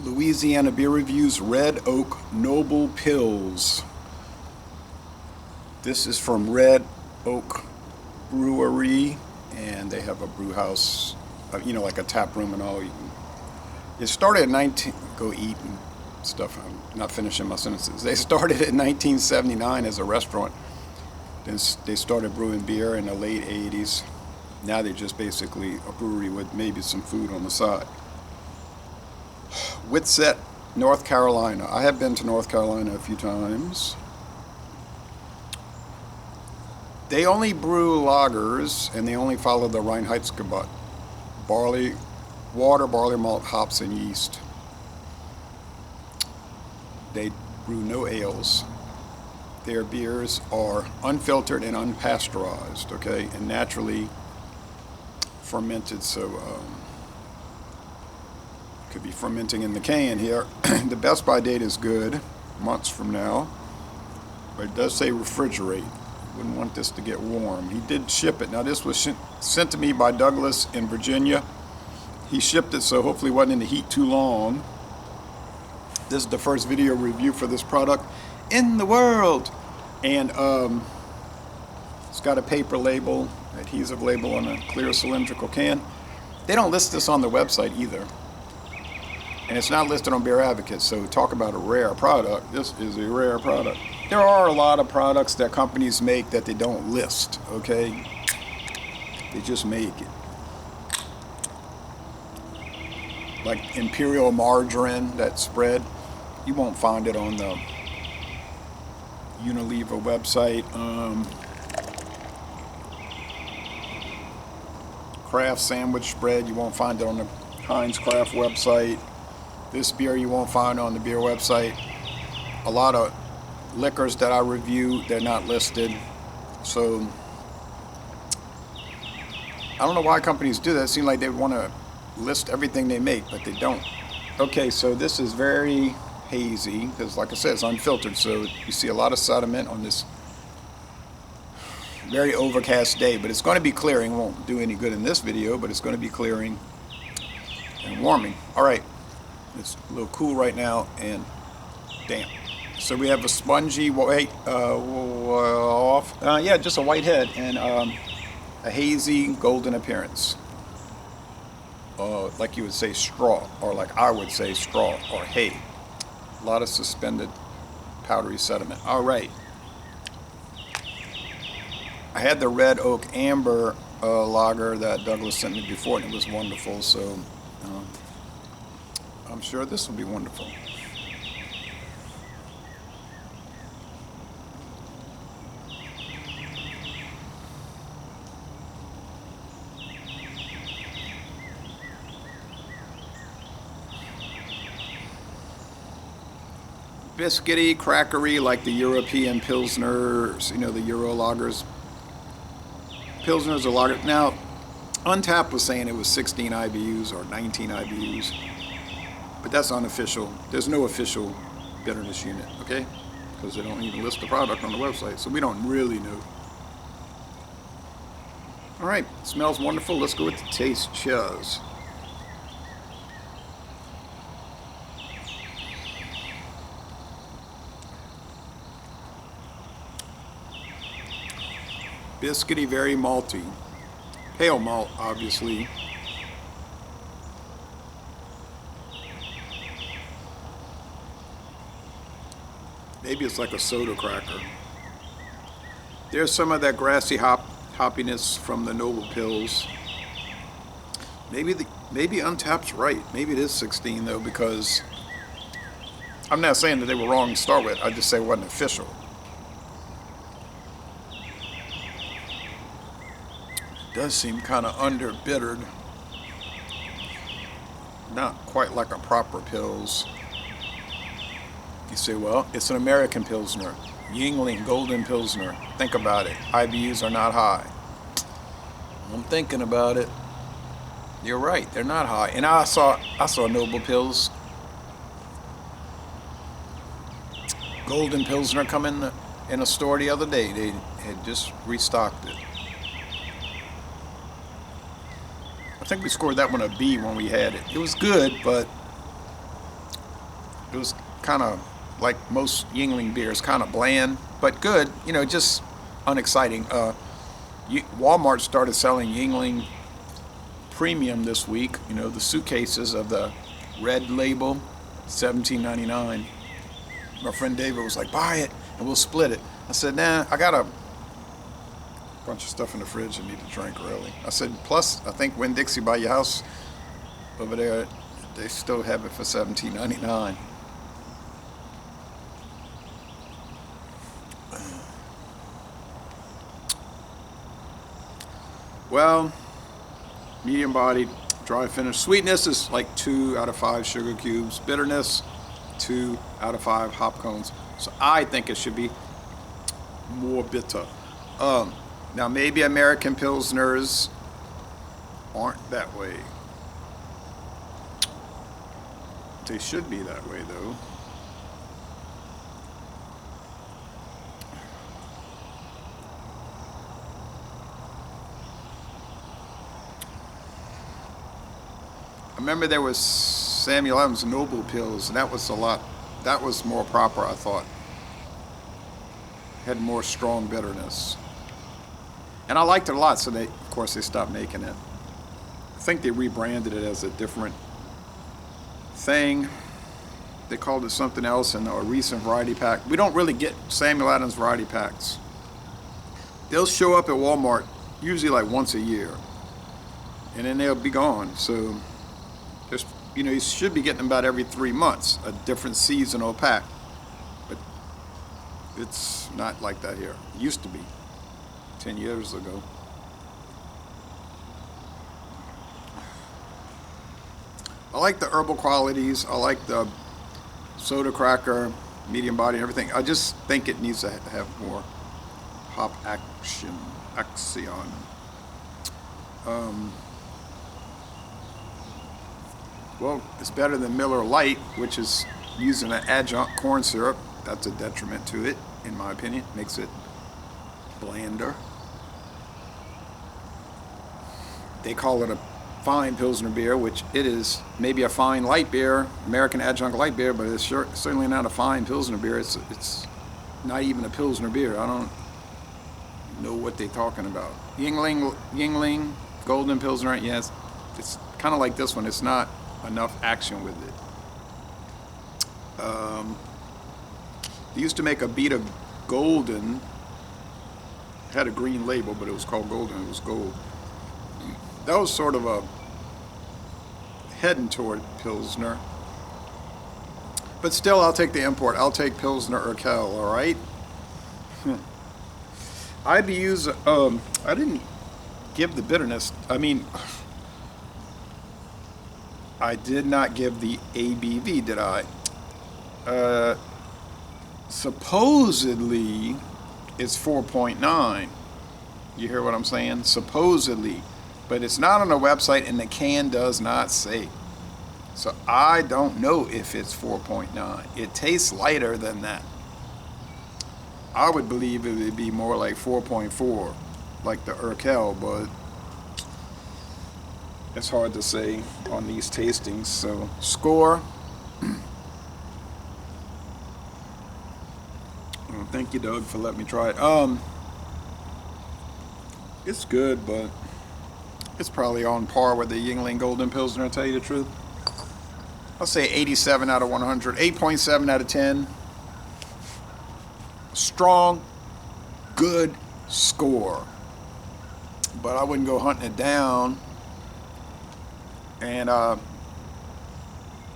Louisiana Beer Reviews Red Oak Noble Pills. This is from Red Oak Brewery, and they have a brew house, like a tap room and all. It started at 19. Go eat and stuff. I'm not finishing my sentences. They started in 1979 as a restaurant. Then they started brewing beer in the late 80s. Now they're just basically a brewery with maybe some food on the side. Whitsett, North Carolina. I have been to North Carolina a few times. They only brew lagers, and they only follow the Reinheitsgebot. Barley, water, barley malt, hops, and yeast. They brew no ales. Their beers are unfiltered and unpasteurized, okay, and naturally fermented, so could be fermenting in the can here. The best by date is good, months from now, but it does say refrigerate. Wouldn't want this to get warm. He did ship it. Now this was sent to me by Douglas in Virginia. He shipped it, so hopefully it wasn't in the heat too long. This is the first video review for this product in the world, and it's got a paper label, adhesive label on a clear cylindrical can. They don't list this on the website either, and it's not listed on Beer Advocate, so talk about a rare product. This is a rare product. There are a lot of products that companies make that they don't list, okay? They just make it. Like Imperial Margarine, that spread, you won't find it on the Unilever website. Kraft sandwich spread, you won't find it on the Heinz Kraft website. This beer you won't find on the beer website. A lot of liquors that I review, they're not listed. So I don't know why companies do that. It seems like they want to list everything they make, but they don't. Okay, so this is very hazy because, like I said, it's unfiltered, so you see a lot of sediment on this very overcast day, but it's going to be clearing. Won't do any good in this video, but it's going to be clearing and warming. All right, it's a little cool right now and damp. So we have a spongy white just a white head and a hazy golden appearance. Like you would say straw, or like I would say straw or hay. A lot of suspended powdery sediment. All right. I had the Red Oak Amber lager that Douglas sent me before, and it was wonderful. So I'm sure this will be wonderful. Biscuity, crackery, like the European Pilsners, the Euro lagers. Pilsners are lager. Now, Untapped was saying it was 16 IBUs or 19 IBUs, but that's unofficial. There's no official bitterness unit, okay? Because they don't even list the product on the website, so we don't really know. All right, smells wonderful. Let's go with the taste. Cheers. Biscuity, very malty. Pale malt, obviously. Maybe it's like a soda cracker. There's some of that grassy hoppiness from the Noble Pills. Maybe Untapped's right. Maybe it is 16 though, because I'm not saying that they were wrong to start with. I just say it wasn't official. Does seem kind of under-bittered. Not quite like a proper Pils. You say, well, it's an American Pilsner. Yuengling Golden Pilsner. Think about it. IBUs are not high. I'm thinking about it. You're right, they're not high. And I saw Noble Pils Golden Pilsner come in a store the other day. They had just restocked it. I think we scored that one a B when we had it. It was good, but It was kind of like most Yingling beers, kind of bland, but good. You know, just unexciting. Walmart started selling Yingling Premium this week. You know, the suitcases of the red label, $17.99. My friend David was like, buy it and we'll split it. I said, nah, I got a bunch of stuff in the fridge I need to drink early. I said, plus, I think Winn-Dixie by your house over there, they still have it for $17.99. Well, medium bodied, dry finish. Sweetness is like 2 out of 5 sugar cubes. Bitterness, 2 out of 5 hop cones. So I think it should be more bitter. Now maybe American Pilsners aren't that way. They should be that way though. I remember there was Samuel Adams Noble Pills, and that was that was more proper, I thought. Had more strong bitterness. And I liked it a lot, so of course they stopped making it. I think they rebranded it as a different thing. They called it something else in a recent variety pack. We don't really get Samuel Adams variety packs. They'll show up at Walmart usually like once a year, and then they'll be gone. So there's, you know, you should be getting them about every 3 months, a different seasonal pack. But it's not like that here. It used to be 10 years ago. I like the herbal qualities. I like the soda cracker, medium body, and everything. I just think it needs to have more hop action. Well, it's better than Miller Lite, which is using an adjunct corn syrup. That's a detriment to it, in my opinion. Makes it blander. They call it a fine Pilsner beer, which it is maybe a fine light beer, American adjunct light beer, but it's certainly not a fine Pilsner beer. It's not even a Pilsner beer. I don't know what they're talking about. Yingling, Golden Pilsner, yes, it's kind of like this one. It's not enough action with it. They used to make a Beta Golden. It had a green label, but it was called Golden. It was gold. That was sort of a heading toward Pilsner. But still, I'll take the import. I'll take Pilsner Urquell, all right? IBUs, I didn't give the bitterness. I mean, I did not give the ABV, did I? Supposedly, it's 4.9. You hear what I'm saying? Supposedly. But it's not on the website, and the can does not say. So I don't know if it's 4.9. It tastes lighter than that. I would believe it would be more like 4.4, like the Urquell, but it's hard to say on these tastings. So score. Well, thank you, Doug, for letting me try it. It's good, but it's probably on par with the Yingling Golden Pilsner, to tell you the truth. I'll say 87 out of 100, 8.7 out of 10. Strong, good score. But I wouldn't go hunting it down. And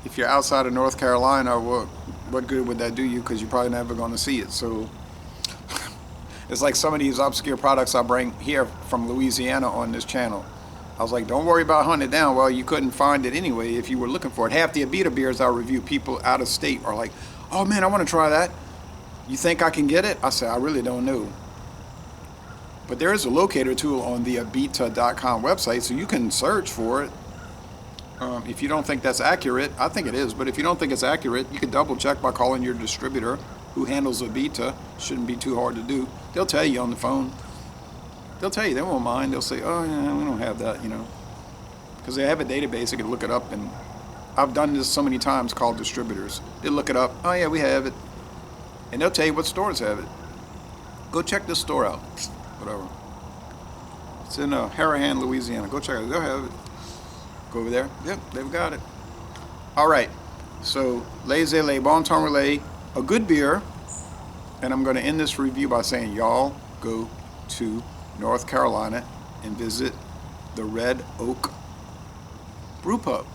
if you're outside of North Carolina, what good would that do you? Because you're probably never going to see it. So it's like some of these obscure products I bring here from Louisiana on this channel. I was like, don't worry about hunting it down. Well, you couldn't find it anyway if you were looking for it. Half the Abita beers I review, people out of state are like, oh man, I want to try that. You think I can get it? I said, I really don't know. But there is a locator tool on the abita.com website, so you can search for it. If you don't think that's accurate, I think it is, but if you don't think it's accurate, you can double check by calling your distributor who handles Abita. Shouldn't be too hard to do. They'll tell you on the phone. They'll tell you, they won't mind. They'll say, oh, yeah, we don't have that, you know. Because they have a database, they can look it up and I've done this so many times, called distributors. They look it up. Oh yeah, we have it, and they'll tell you what stores have it. Go check this store out. Whatever. It's in Harahan, Louisiana. Go check it. They'll have it. Go over there. Yep, they've got it. All right. So, Les Les Bon Temps Relais, a good beer. And I'm going to end this review by saying, y'all go to North Carolina and visit the Red Oak Brew Pub.